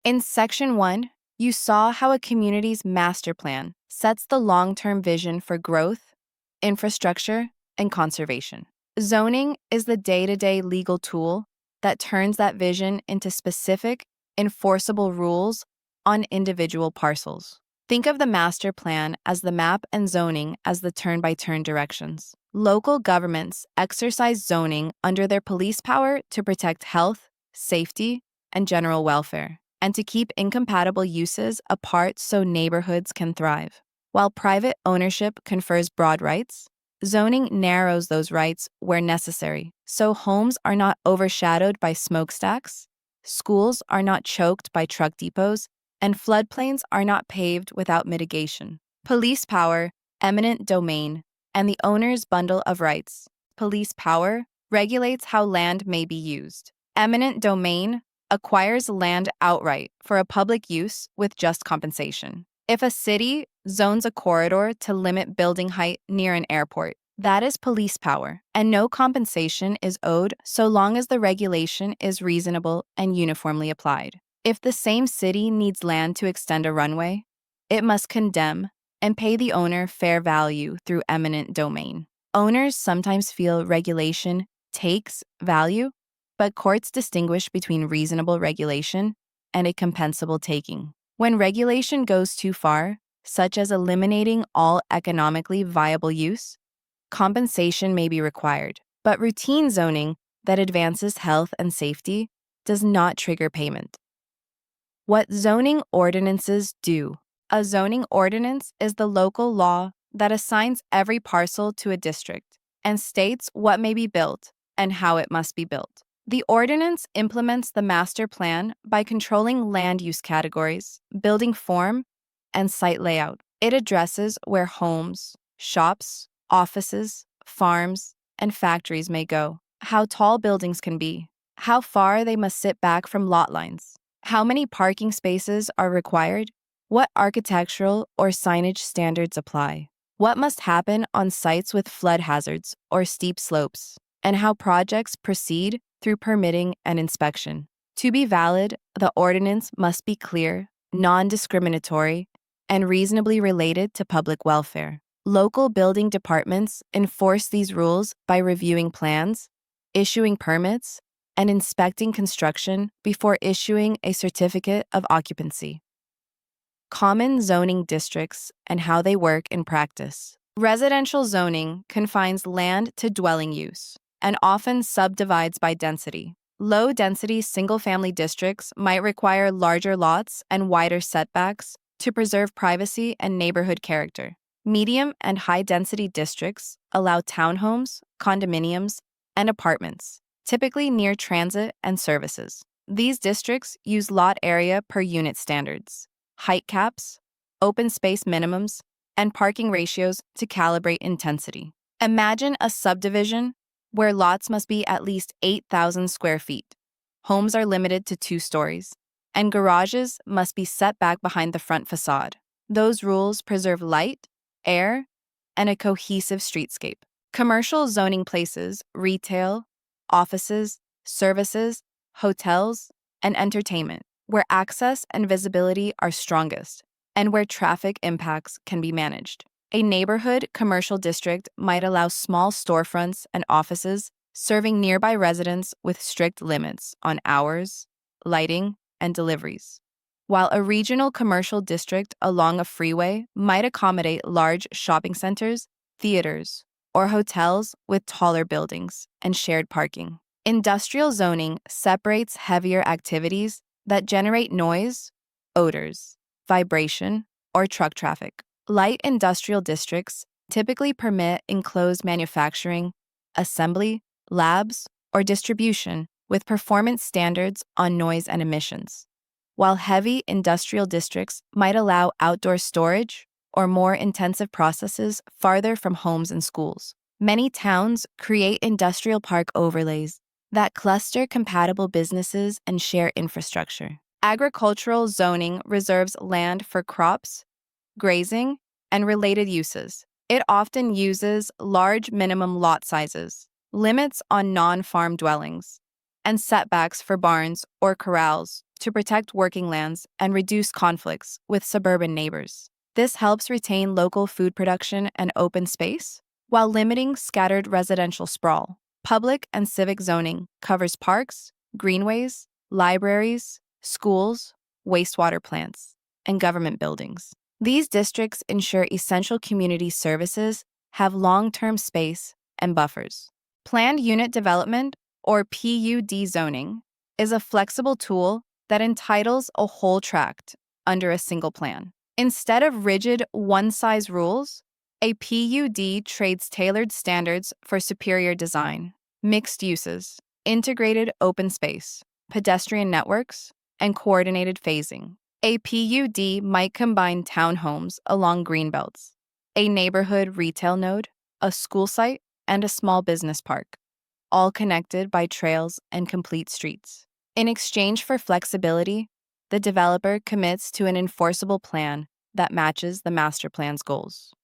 In Section 1, you saw how a community's master plan sets the long-term vision for growth, infrastructure, and conservation. Zoning is the day-to-day legal tool that turns that vision into specific, enforceable rules on individual parcels. Think of the master plan as the map and zoning as the turn-by-turn directions. Local governments exercise zoning under their police power to protect health, safety, and general welfare, and to keep incompatible uses apart so neighborhoods can thrive. While private ownership confers broad rights, zoning narrows those rights where necessary, so homes are not overshadowed by smokestacks, schools are not choked by truck depots, and floodplains are not paved without mitigation. Police power, eminent domain, and the owner's bundle of rights. Police power regulates how land may be used. Eminent domain acquires land outright for a public use with just compensation. If a city zones a corridor to limit building height near an airport, that is police power, and no compensation is owed so long as the regulation is reasonable and uniformly applied. If the same city needs land to extend a runway, it must condemn and pay the owner fair value through eminent domain. Owners sometimes feel regulation takes value, but courts distinguish between reasonable regulation and a compensable taking. When regulation goes too far, such as eliminating all economically viable use, compensation may be required, but routine zoning that advances health and safety does not trigger payment. What zoning ordinances do. A zoning ordinance is the local law that assigns every parcel to a district and states what may be built and how it must be built. The ordinance implements the master plan by controlling land use categories, building form, and site layout. It addresses where homes, shops, offices, farms, and factories may go, how tall buildings can be, how far they must sit back from lot lines, how many parking spaces are required, what architectural or signage standards apply, what must happen on sites with flood hazards or steep slopes, and how projects proceed through permitting and inspection. To be valid, the ordinance must be clear, non-discriminatory, and reasonably related to public welfare. Local building departments enforce these rules by reviewing plans, issuing permits, and inspecting construction before issuing a certificate of occupancy. Common zoning districts and how they work in practice. Residential zoning confines land to dwelling use and often subdivides by density. Low-density single-family districts might require larger lots and wider setbacks to preserve privacy and neighborhood character. Medium and high-density districts allow townhomes, condominiums, and apartments, typically near transit and services. These districts use lot area per unit standards, height caps, open space minimums, and parking ratios to calibrate intensity. Imagine a subdivision where lots must be at least 8,000 square feet. Homes are limited to 2 stories, and garages must be set back behind the front facade. Those rules preserve light, air, and a cohesive streetscape. Commercial zoning places, retail, offices, services, hotels, and entertainment, where access and visibility are strongest, and where traffic impacts can be managed. A neighborhood commercial district might allow small storefronts and offices serving nearby residents with strict limits on hours, lighting, and deliveries, while a regional commercial district along a freeway might accommodate large shopping centers, theaters, or hotels with taller buildings and shared parking. Industrial zoning separates heavier activities that generate noise, odors, vibration, or truck traffic. Light industrial districts typically permit enclosed manufacturing, assembly, labs, or distribution with performance standards on noise and emissions, while heavy industrial districts might allow outdoor storage or more intensive processes farther from homes and schools. Many towns create industrial park overlays that cluster compatible businesses and share infrastructure. Agricultural zoning reserves land for crops, grazing, and related uses. It often uses large minimum lot sizes, limits on non-farm dwellings, and setbacks for barns or corrals to protect working lands and reduce conflicts with suburban neighbors. This helps retain local food production and open space while limiting scattered residential sprawl. Public and civic zoning covers parks, greenways, libraries, schools, wastewater plants, and government buildings. These districts ensure essential community services have long-term space and buffers. Planned Unit Development, or PUD zoning, is a flexible tool that entitles a whole tract under a single plan. Instead of rigid one-size rules, a PUD trades tailored standards for superior design, mixed uses, integrated open space, pedestrian networks, and coordinated phasing. A PUD might combine townhomes along greenbelts, a neighborhood retail node, a school site, and a small business park, all connected by trails and complete streets. In exchange for flexibility, the developer commits to an enforceable plan that matches the master plan's goals.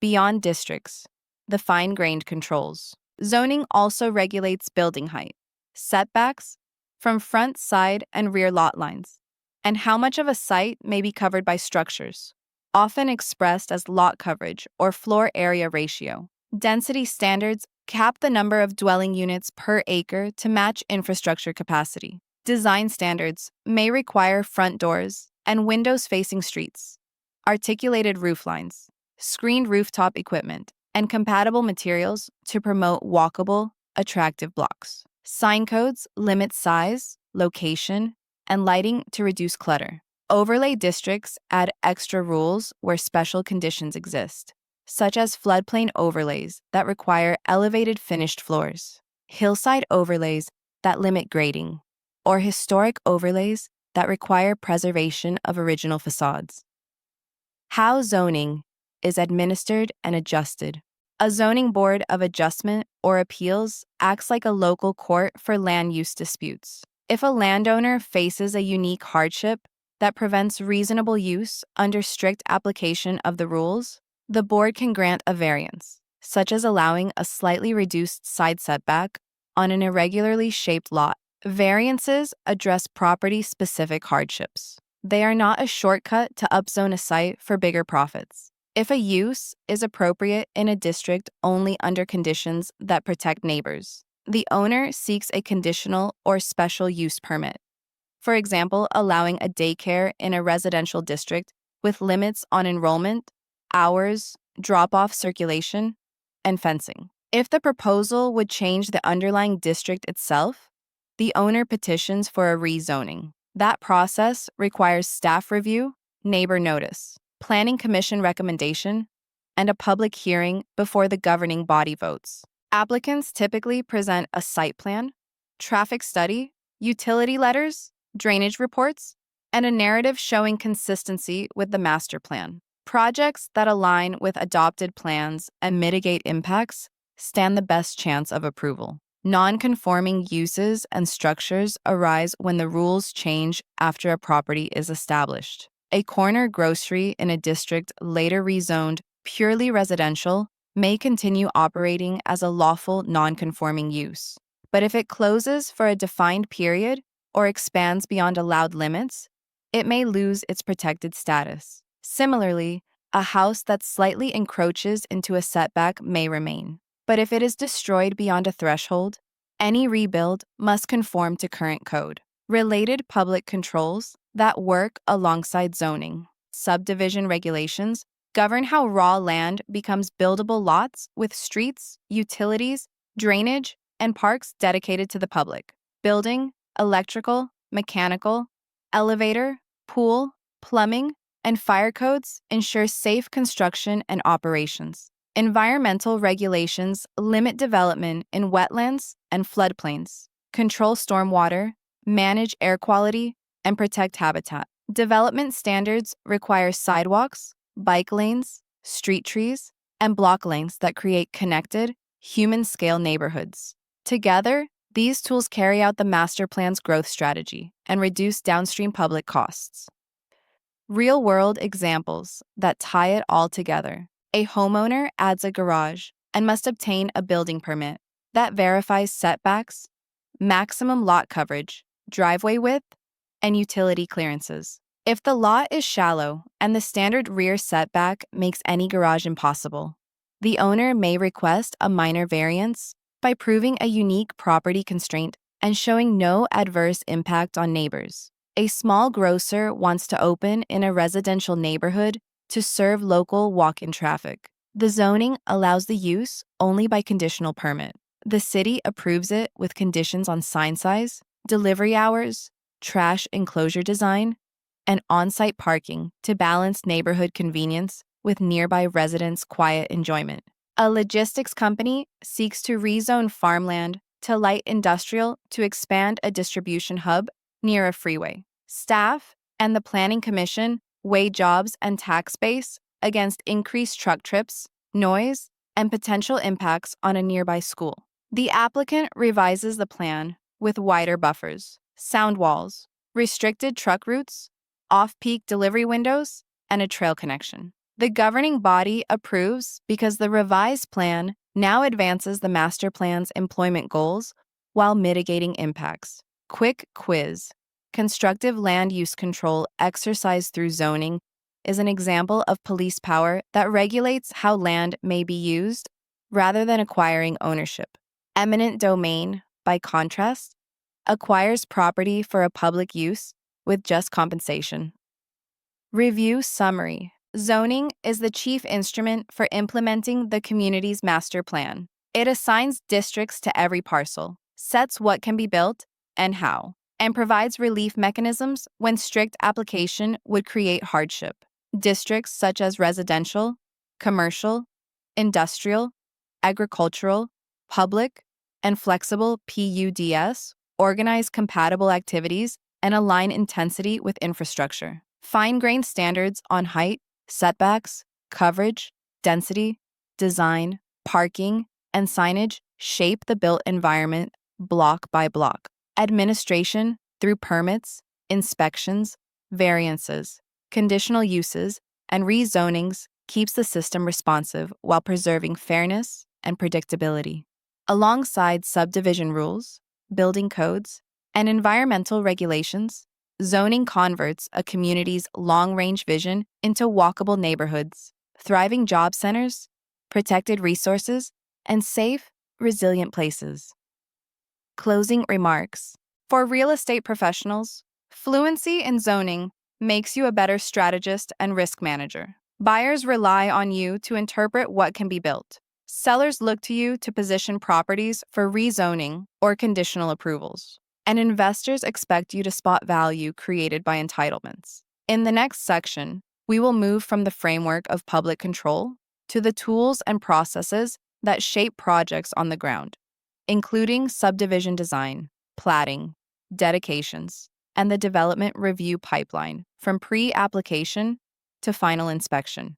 Beyond districts, the fine-grained controls. Zoning also regulates building height, setbacks from front, side, and rear lot lines, and how much of a site may be covered by structures, often expressed as lot coverage or floor area ratio. Density standards cap the number of dwelling units per acre to match infrastructure capacity. Design standards may require front doors and windows facing streets, articulated roof lines, screened rooftop equipment, and compatible materials to promote walkable, attractive blocks. Sign codes limit size, location, and lighting to reduce clutter. Overlay districts add extra rules where special conditions exist, such as floodplain overlays that require elevated finished floors, hillside overlays that limit grading, or historic overlays that require preservation of original facades. How zoning is administered and adjusted. A zoning board of adjustment or appeals acts like a local court for land use disputes. If a landowner faces a unique hardship that prevents reasonable use under strict application of the rules, the board can grant a variance, such as allowing a slightly reduced side setback on an irregularly shaped lot. Variances address property-specific hardships. They are not a shortcut to upzone a site for bigger profits. If a use is appropriate in a district only under conditions that protect neighbors, the owner seeks a conditional or special use permit. For example, allowing a daycare in a residential district with limits on enrollment, hours, drop-off circulation, and fencing. If the proposal would change the underlying district itself, the owner petitions for a rezoning. That process requires staff review, neighbor notice, planning commission recommendation, and a public hearing before the governing body votes. Applicants typically present a site plan, traffic study, utility letters, drainage reports, and a narrative showing consistency with the master plan. Projects that align with adopted plans and mitigate impacts stand the best chance of approval. Non-conforming uses and structures arise when the rules change after a property is established. A corner grocery in a district later rezoned purely residential may continue operating as a lawful non-conforming use. But if it closes for a defined period or expands beyond allowed limits, it may lose its protected status. Similarly, a house that slightly encroaches into a setback may remain. But if it is destroyed beyond a threshold, any rebuild must conform to current code. Related public controls that work alongside zoning. Subdivision regulations govern how raw land becomes buildable lots with streets, utilities, drainage, and parks dedicated to the public. Building, electrical, mechanical, elevator, pool, plumbing, and fire codes ensure safe construction and operations. Environmental regulations limit development in wetlands and floodplains, control stormwater, manage air quality, and protect habitat. Development standards require sidewalks, bike lanes, street trees, and block lanes that create connected, human-scale neighborhoods. Together, these tools carry out the master plan's growth strategy and reduce downstream public costs. Real-world examples that tie it all together. A homeowner adds a garage and must obtain a building permit that verifies setbacks, maximum lot coverage, driveway width, and utility clearances. If the lot is shallow and the standard rear setback makes any garage impossible, the owner may request a minor variance by proving a unique property constraint and showing no adverse impact on neighbors. A small grocer wants to open in a residential neighborhood to serve local walk-in traffic. The zoning allows the use only by conditional permit. The city approves it with conditions on sign size, delivery hours, trash enclosure design, and on-site parking to balance neighborhood convenience with nearby residents' quiet enjoyment. A logistics company seeks to rezone farmland to light industrial to expand a distribution hub near a freeway. Staff and the Planning Commission weigh jobs and tax base against increased truck trips, noise, and potential impacts on a nearby school. The applicant revises the plan with wider buffers, sound walls, restricted truck routes, off-peak delivery windows, and a trail connection. The governing body approves because the revised plan now advances the master plan's employment goals while mitigating impacts. Quick quiz. Constructive land use control exercised through zoning is an example of police power that regulates how land may be used rather than acquiring ownership. Eminent domain, by contrast, acquires property for a public use with just compensation. Review summary. Zoning is the chief instrument for implementing the community's master plan. It assigns districts to every parcel, sets what can be built and how, and provides relief mechanisms when strict application would create hardship. Districts such as residential, commercial, industrial, agricultural, public, and flexible PUDs organize compatible activities and align intensity with infrastructure. Fine-grained standards on height, setbacks, coverage, density, design, parking, and signage shape the built environment block by block. Administration through permits, inspections, variances, conditional uses, and rezonings keeps the system responsive while preserving fairness and predictability. Alongside subdivision rules, building codes, and environmental regulations, zoning converts a community's long-range vision into walkable neighborhoods, thriving job centers, protected resources, and safe, resilient places. Closing remarks. For real estate professionals, fluency in zoning makes you a better strategist and risk manager. Buyers rely on you to interpret what can be built. Sellers look to you to position properties for rezoning or conditional approvals. And investors expect you to spot value created by entitlements. In the next section, we will move from the framework of public control to the tools and processes that shape projects on the ground, including subdivision design, platting, dedications, and the development review pipeline from pre-application to final inspection.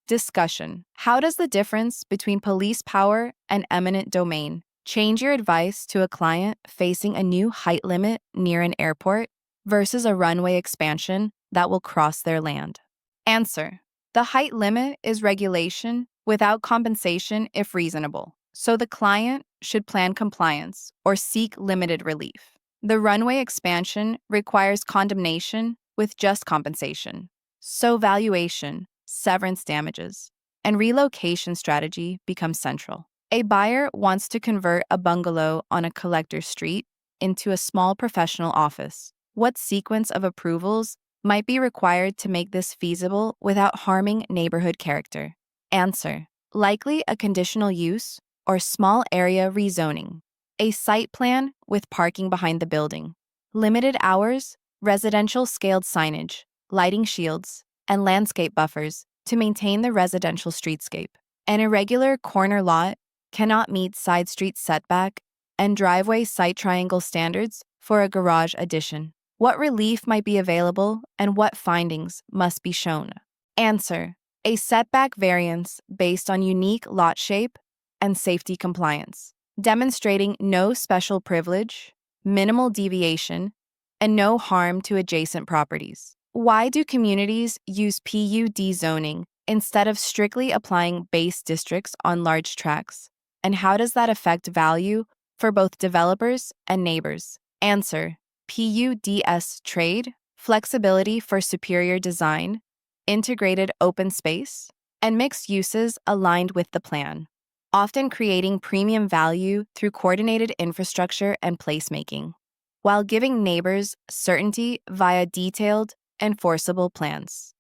Discussion. How does the difference between police power and eminent domain change your advice to a client facing a new height limit near an airport versus a runway expansion that will cross their land? Answer. The height limit is regulation without compensation if reasonable, so the client should plan compliance or seek limited relief. The runway expansion requires condemnation with just compensation, so valuation, severance damages, and relocation strategy become central. A buyer wants to convert a bungalow on a collector street into a small professional office. What sequence of approvals might be required to make this feasible without harming neighborhood character? Answer. Likely a conditional use or small area rezoning. A site plan with parking behind the building. Limited hours, residential scaled signage, lighting shields, and landscape buffers to maintain the residential streetscape. An irregular corner lot cannot meet side street setback and driveway site triangle standards for a garage addition. What relief might be available and what findings must be shown? Answer. A setback variance based on unique lot shape and safety compliance, demonstrating no special privilege, minimal deviation, and no harm to adjacent properties. Why do communities use PUD zoning instead of strictly applying base districts on large tracts? And how does that affect value for both developers and neighbors? Answer. PUDS trade, flexibility for superior design, integrated open space, and mixed uses aligned with the plan, often creating premium value through coordinated infrastructure and placemaking, while giving neighbors certainty via detailed, enforceable plans.